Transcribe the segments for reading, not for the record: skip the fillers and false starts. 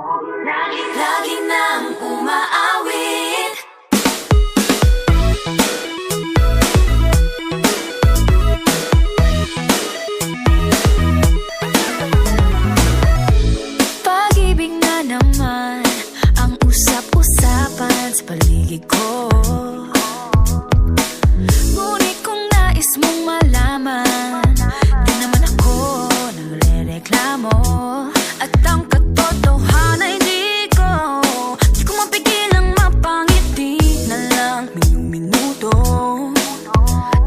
Lagi nang umaawit. Pag-ibig na naman ang usap-usapan sa paligid ko. Ngunit kung nais mong malaman, di naman ako nagre-reklamo. At ang katotohanan ay di ko mapigilang mapangiti na lang minuto.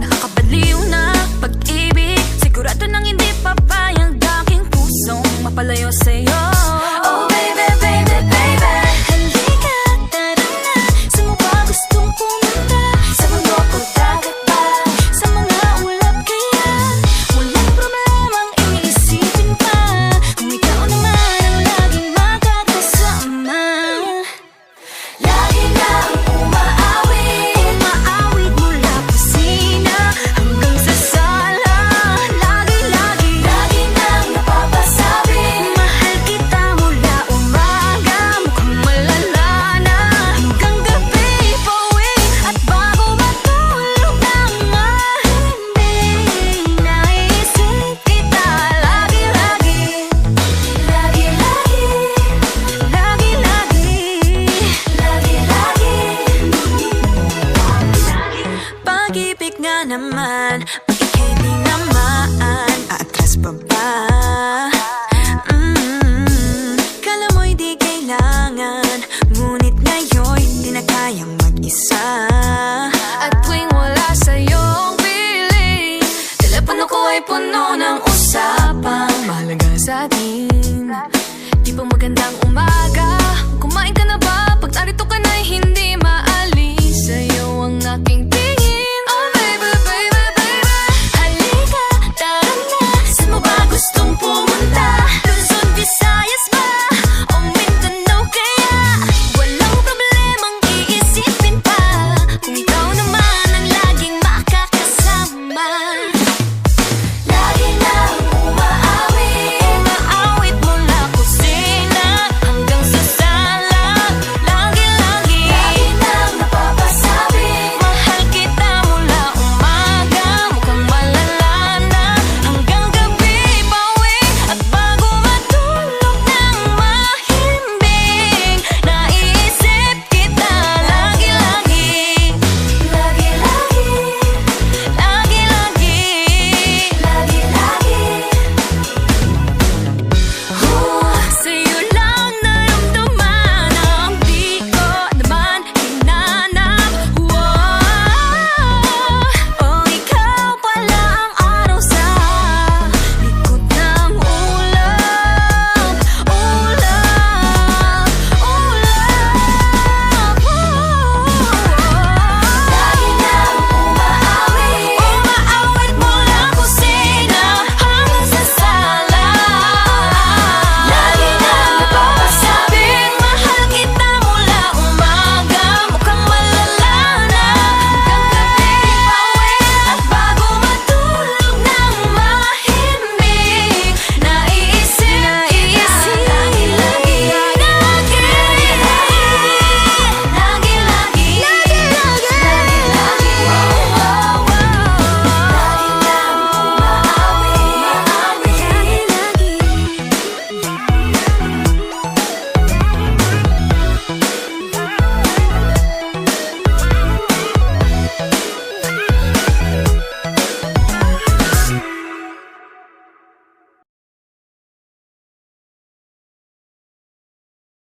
Nakakabaliw na pag-ibig, sigurado nang hindi papayag aking pusong mapalayo sa'yo. Oh baby, baby, baby, halika, tara na. Saan mo ba gustong pumunta? Sa mundo o dagat ba? Sa mga ulap kaya? Walang problemang iisipin pa, kung ikaw naman ang laging makakasama. Lagi nang umaawit, umaawit mula kusina hanggang sa sala. Lagi nang napapasabi, mahal kita mula umaga, mukhang malala na hanggang gabi. Pauwi at bago matulog naman, hindi naisip kita. Pag-ibig nga naman, bakit hindi naman aatras pa ba? Kala mo'y di kailangan, ngunit ngayon'y di na kayang mag-isa. At tuwing wala sa'yong piling, telepono ko ay puno ng usapang mahalaga sa atin. Di ba magandang umaga? Kumain ka na ba? Pag narito ka